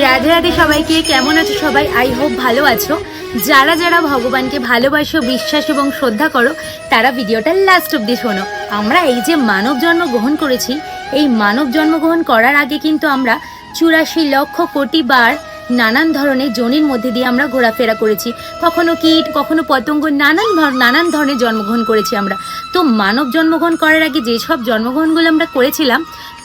রাধে রাধে সবাইকে। কেমন আছো সবাই? আই হোপ ভালো আছো। যারা যারা ভগবানকে ভালোবাসো, বিশ্বাস এবং শ্রদ্ধা করো, তারা ভিডিওটা লাস্ট অব্দি শোনো। আমরা এই যে মানব জন্ম গ্রহণ করেছি, এই মানব জন্মগ্রহণ করার আগে কিন্তু আমরা 84 লক্ষ কোটি বার নানান ধরনের যোনির মধ্যে দিয়ে আমরা ঘোরাফেরা করেছি। কখনো কীট, কখনো পতঙ্গ, নানান ধরনের জন্মগ্রহণ করেছি আমরা। তো মানব জন্মগ্রহণ করার আগে যেসব জন্মগ্রহণগুলো আমরা করেছিলাম,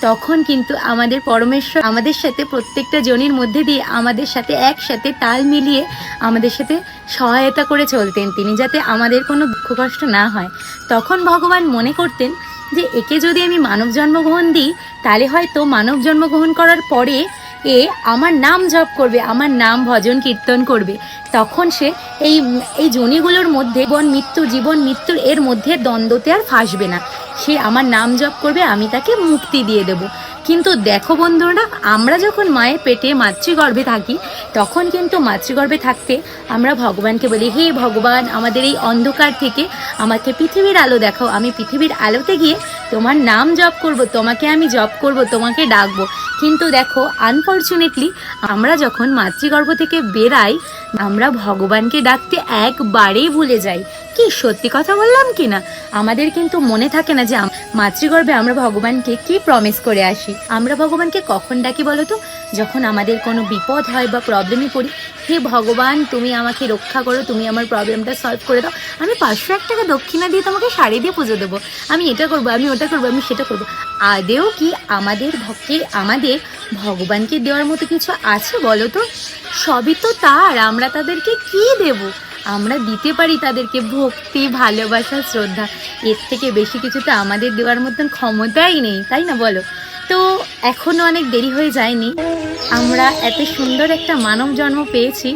তখন কিন্তু আমাদের পরমেশ্বর আমাদের সাথে প্রত্যেকটা জনির মধ্যে দিয়ে আমাদের সাথে একসাথে তাল মিলিয়ে আমাদের সাথে সহায়তা করে চলতেন তিনি, যাতে আমাদের কোনো দুঃখ কষ্ট না হয়। তখন ভগবান মনে করতেন যে একে যদি আমি মানব জন্মগ্রহণ দিই, তাহলে হয়তো মানব জন্মগ্রহণ করার পরে এ আমার নাম জপ করবে, আমার নাম ভজন কীর্তন করবে। তখন সে এই জনিগুলোর মধ্যে জীবন মৃত্যুর এর মধ্যে দ্বন্দ্বতে আর ফাঁসবে না। সে আমার নাম জপ করবে, আমি তাকে মুক্তি দিয়ে দেব। কিন্তু দেখো বন্ধুরা, আমরা যখন মায়ের পেটে মাতৃগর্ভে থাকি, তখন কিন্তু মাতৃগর্ভে থাকতে আমরা ভগবানকে বলি, হে ভগবান, আমাদের এই অন্ধকার থেকে আমাকে পৃথিবীর আলো দেখাও। আমি পৃথিবীর আলোতে গিয়ে তোমার নাম জপ করব, তোমাকে আমি জপ করব, তোমাকে ডাকবো। কিন্তু দেখো, আনফর্চুনেটলি আমরা যখন মাতৃগর্ভ থেকে বেরাই, আমরা ভগবানকে ডাকতে একবারেই ভুলে যাই। কি সত্যি কথা বললাম কি না? আমাদের কিন্তু মনে থাকে না যে মাতৃগর্ভে আমরা ভগবানকে কি প্রমিস করে আসি। আমরা ভগবানকে কখন ডাকি বলো তো? যখন আমাদের কোনো বিপদ হয় বা প্রবলেমে পড়ি, হে ভগবান, তুমি আমাকে রক্ষা করো, তুমি আমার প্রবলেমটা সলভ করে দাও। আমি 501 টাকা দক্ষিণা দিয়ে তোমাকে শাড়ি দিয়ে পুজো দেবো, আমি এটা করবো, আমি ওটা করবো, আমি সেটা করবো। আদেও কি আমাদের ভগবানকে দেওয়ার মতো কিছু আছে বলো তো? সবই তো তার। আমরা তাদেরকে কি দেব? আমরা দিতে পারি তাদেরকে ভক্তি, ভালোবাসা, শ্রদ্ধা। এর থেকে বেশি কিছু তো আমাদের দেওয়ার মতন ক্ষমতাই নেই, তাই না বলো? তো এখনও অনেক দেরি হয়ে যায়নি। আমরা এত সুন্দর একটা মানব জন্ম পেয়েছি,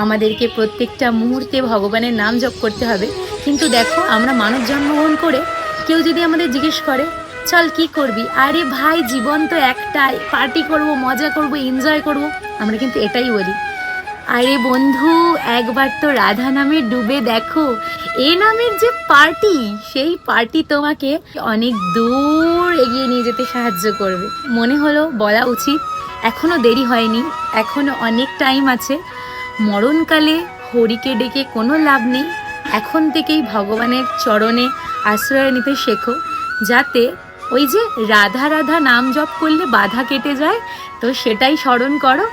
আমাদেরকে প্রত্যেকটা মুহূর্তে ভগবানের নাম জপ করতে হবে। কিন্তু দেখো, আমরা মানব জন্মগ্রহণ করে কেউ যদি আমাদের জিজ্ঞেস করে, চল কি করবি? আরে ভাই, জীবন তো একটাই, পার্টি করব, মজা করব, এনজয় করব। আমরা কিন্তু এটাই বলি। আরে বন্ধু, একবার তো রাধা নামে ডুবে দেখো। এ নামের যে পার্টি, সেই পার্টি তোমাকে অনেক দূর এগিয়ে নিয়ে যেতে সাহায্য করবে। মনে হলো বলা উচিত, এখনো দেরি হয়নি, এখনো অনেক টাইম আছে। মরণকালে হরিকে ডেকে কোনো লাভ নেই। এখন থেকেই ভগবানের চরণে আশ্রয় নিতে শেখো, যাতে ওই যে রাধা রাধা নাম জপ করলে বাধা কেটে যায়। তো সেটাই স্মরণ করো।